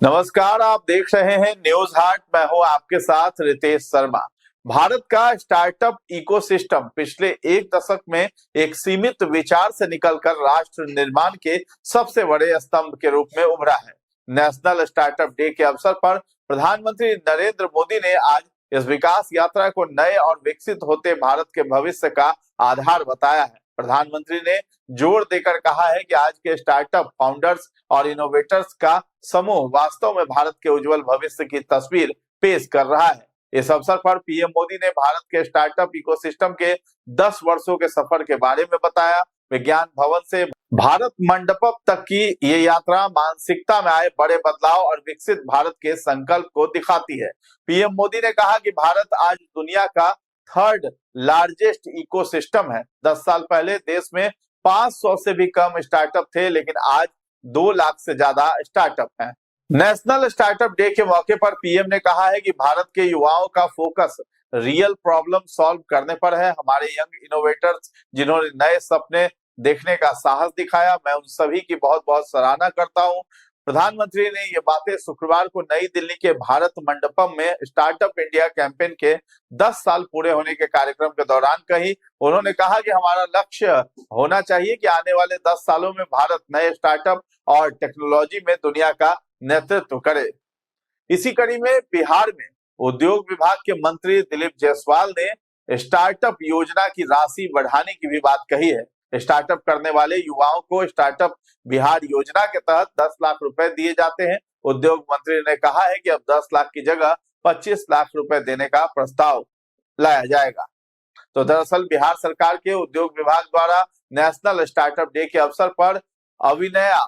नमस्कार, आप देख रहे हैं न्यूज हाट। मैं हूं आपके साथ रितेश शर्मा। भारत का स्टार्टअप इकोसिस्टम पिछले एक दशक में एक सीमित विचार से निकलकर राष्ट्र निर्माण के सबसे बड़े स्तंभ के रूप में उभरा है। नेशनल स्टार्टअप डे के अवसर पर प्रधानमंत्री नरेंद्र मोदी ने आज इस विकास यात्रा को नए और विकसित होते भारत के भविष्य का आधार बताया है। प्रधानमंत्री ने जोर देकर कहा है कि आज के स्टार्टअप फाउंडर्स और इनोवेटर्स का समूह वास्तव में भारत के उज्जवल भविष्य की तस्वीर पेश कर रहा है। इस अवसर पर पीएम मोदी ने भारत के स्टार्टअप इकोसिस्टम के 10 वर्षों के सफर के बारे में बताया। विज्ञान भवन से भारत मंडपम तक की ये यात्रा मानसिकता में आए बड़े बदलाव और विकसित भारत के संकल्प को दिखाती है। पीएम मोदी ने कहा कि भारत आज दुनिया का थर्ड लार्जेस्ट इकोसिस्टम है। 10 साल पहले देश में 500 से भी कम स्टार्टअप थे, लेकिन आज 2 लाख से ज्यादा स्टार्टअप हैं। नेशनल स्टार्टअप डे के मौके पर पीएम ने कहा है कि भारत के युवाओं का फोकस रियल प्रॉब्लम सॉल्व करने पर है। हमारे यंग इनोवेटर्स जिन्होंने नए सपने देखने का साहस दिखाया, मैं उन सभी की बहुत बहुत सराहना करता हूं। प्रधानमंत्री ने ये बातें शुक्रवार को नई दिल्ली के भारत मंडपम में स्टार्टअप इंडिया कैंपेन के 10 साल पूरे होने के कार्यक्रम के दौरान कही। उन्होंने कहा कि हमारा लक्ष्य होना चाहिए कि आने वाले 10 सालों में भारत नए स्टार्टअप और टेक्नोलॉजी में दुनिया का नेतृत्व करे। इसी कड़ी में बिहार में उद्योग विभाग के मंत्री दिलीप जायसवाल ने स्टार्टअप योजना की राशि बढ़ाने की भी बात कही है। स्टार्टअप करने वाले युवाओं को स्टार्टअप बिहार योजना के तहत 10 लाख रुपए दिए जाते हैं। उद्योग मंत्री ने कहा है कि अब 10 लाख की जगह 25 लाख रुपए देने का प्रस्ताव लाया जाएगा। तो दरअसल बिहार सरकार के उद्योग विभाग द्वारा नेशनल स्टार्टअप डे के अवसर पर अभिनया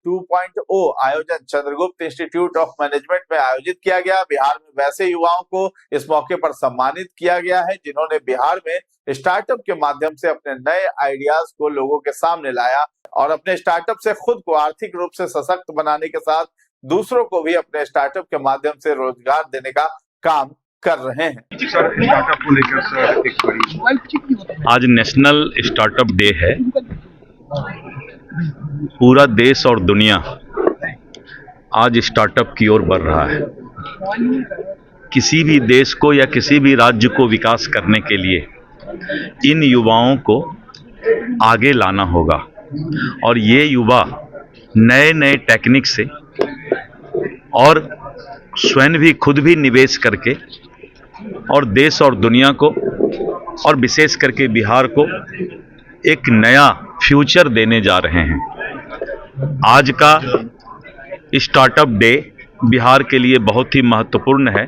2.0 आयोजन चंद्रगुप्त इंस्टीट्यूट ऑफ मैनेजमेंट में आयोजित किया गया। बिहार में वैसे युवाओं को इस मौके पर सम्मानित किया गया है जिन्होंने बिहार में स्टार्टअप के माध्यम से अपने नए आइडियाज को लोगों के सामने लाया और अपने स्टार्टअप से खुद को आर्थिक रूप से सशक्त बनाने के साथ दूसरों को भी अपने स्टार्टअप के माध्यम से रोजगार देने का काम कर रहे हैं। आज नेशनल स्टार्टअप डे है। पूरा देश और दुनिया आज स्टार्टअप की ओर बढ़ रहा है। किसी भी देश को या किसी भी राज्य को विकास करने के लिए इन युवाओं को आगे लाना होगा और ये युवा नए नए टेक्निक से और स्वयं भी खुद भी निवेश करके और देश और दुनिया को और विशेष करके बिहार को एक नया फ्यूचर देने जा रहे हैं। आज का स्टार्टअप डे बिहार के लिए बहुत ही महत्वपूर्ण है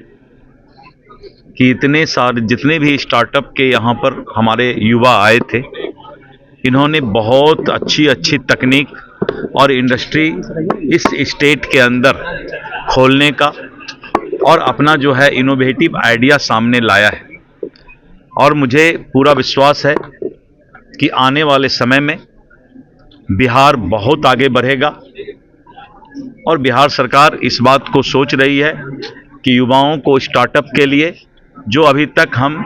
कि इतने सारे जितने भी स्टार्टअप के यहाँ पर हमारे युवा आए थे, इन्होंने बहुत अच्छी अच्छी तकनीक और इंडस्ट्री इस स्टेट के अंदर खोलने का और अपना जो है इनोवेटिव आइडिया सामने लाया है। और मुझे पूरा विश्वास है कि आने वाले समय में बिहार बहुत आगे बढ़ेगा और बिहार सरकार इस बात को सोच रही है कि युवाओं को स्टार्टअप के लिए जो अभी तक हम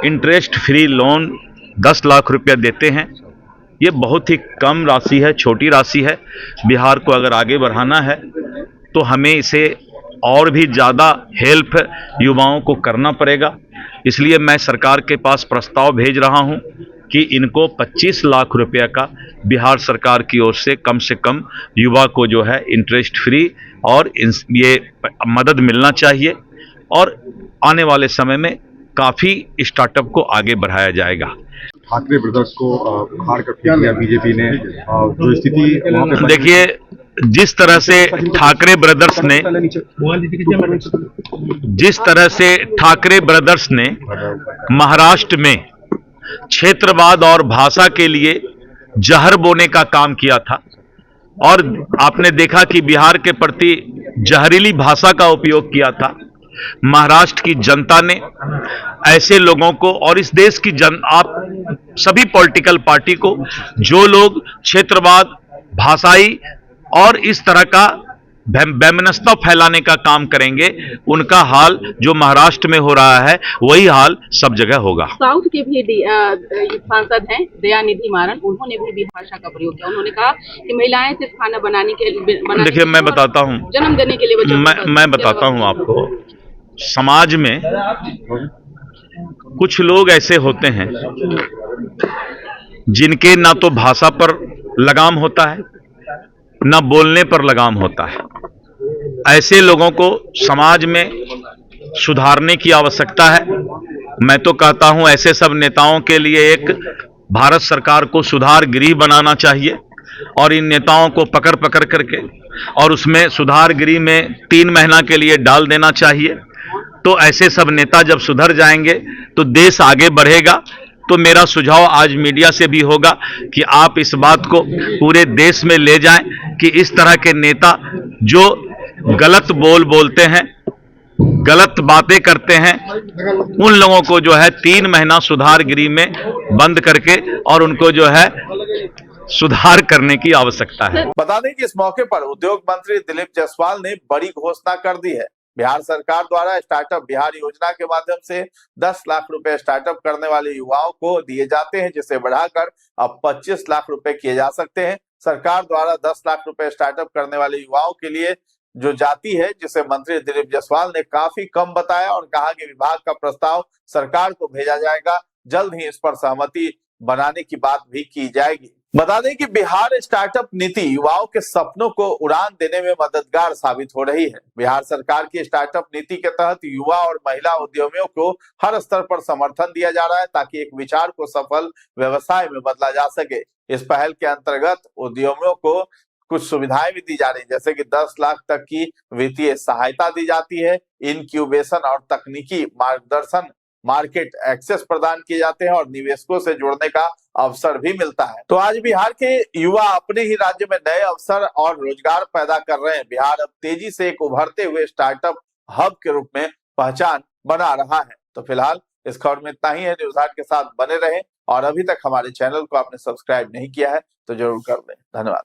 इंटरेस्ट फ्री लोन 10 लाख रुपया देते हैं, ये बहुत ही कम राशि है, छोटी राशि है। बिहार को अगर आगे बढ़ाना है तो हमें इसे और भी ज़्यादा हेल्प युवाओं को करना पड़ेगा। इसलिए मैं सरकार के पास प्रस्ताव भेज रहा हूं कि इनको 25 लाख रुपया का बिहार सरकार की ओर से कम युवा को जो है इंटरेस्ट फ्री और ये मदद मिलना चाहिए और आने वाले समय में काफ़ी स्टार्टअप को आगे बढ़ाया जाएगा। ठाकरे ब्रदर्स को हार कर फेंक दिया बीजेपी ने, जो स्थिति देखिए, जिस तरह से ठाकरे ब्रदर्स ने महाराष्ट्र में क्षेत्रवाद और भाषा के लिए जहर बोने का काम किया था और आपने देखा कि बिहार के प्रति जहरीली भाषा का उपयोग किया था। महाराष्ट्र की जनता ने ऐसे लोगों को और इस देश की आप सभी पॉलिटिकल पार्टी को, जो लोग क्षेत्रवाद, भाषाई और इस तरह का वैमनस्यता फैलाने का काम करेंगे, उनका हाल जो महाराष्ट्र में हो रहा है वही हाल सब जगह होगा। साउथ के भी सांसद हैं दयानिधि मारन, उन्होंने भी भाषा का प्रयोग किया। उन्होंने कहा कि महिलाएं सिर्फ खाना बनाने देखिए, मैं बताता हूं, जन्म देने के लिए मैं बताता हूं आपको, समाज में कुछ लोग ऐसे होते हैं जिनके ना तो भाषा पर लगाम होता है, ना बोलने पर लगाम होता है। ऐसे लोगों को समाज में सुधारने की आवश्यकता है। मैं तो कहता हूं ऐसे सब नेताओं के लिए एक भारत सरकार को सुधार गृह बनाना चाहिए और इन नेताओं को पकड़ पकड़ करके और उसमें सुधार गृह में 3 महीना के लिए डाल देना चाहिए। तो ऐसे सब नेता जब सुधर जाएंगे तो देश आगे बढ़ेगा। तो मेरा सुझाव आज मीडिया से भी होगा कि आप इस बात को पूरे देश में ले जाएं कि इस तरह के नेता जो गलत बोलते हैं, गलत बातें करते हैं, उन लोगों को जो है 3 महीना सुधार गृह में बंद करके और उनको जो है सुधार करने की आवश्यकता है। बता दें कि इस मौके पर उद्योग मंत्री दिलीप जायसवाल ने बड़ी घोषणा कर दी है। बिहार सरकार द्वारा स्टार्टअप बिहार योजना के माध्यम से 10 लाख रुपए स्टार्टअप करने वाले युवाओं को दिए जाते हैं, जिसे बढ़ाकर अब 25 लाख रुपए किए जा सकते हैं। सरकार द्वारा 10 लाख रुपए स्टार्टअप करने वाले युवाओं के लिए जो जाती है, जिसे मंत्री दिलीप जायसवाल ने काफी कम बताया और कहा कि विभाग का प्रस्ताव सरकार को भेजा जाएगा। जल्द ही इस पर सहमति बनाने की बात भी की जाएगी। बता दें कि बिहार स्टार्टअप नीति युवाओं के सपनों को उड़ान देने में मददगार साबित हो रही है। बिहार सरकार की स्टार्टअप नीति के तहत युवा और महिला उद्यमियों को हर स्तर पर समर्थन दिया जा रहा है ताकि एक विचार को सफल व्यवसाय में बदला जा सके। इस पहल के अंतर्गत उद्यमियों को कुछ सुविधाएं भी दी जा रही, जैसे कि 10 लाख तक की वित्तीय सहायता दी जाती है, इनक्यूबेशन और तकनीकी मार्गदर्शन, मार्केट एक्सेस प्रदान किए जाते हैं और निवेशकों से जुड़ने का अवसर भी मिलता है। तो आज बिहार के युवा अपने ही राज्य में नए अवसर और रोजगार पैदा कर रहे हैं। बिहार अब तेजी से एक उभरते हुए स्टार्टअप हब के रूप में पहचान बना रहा है। तो फिलहाल इस खबर में इतना ही है। न्यूज़ हाट के साथ बने रहें और अभी तक हमारे चैनल को आपने सब्सक्राइब नहीं किया है तो जरूर कर दें। धन्यवाद।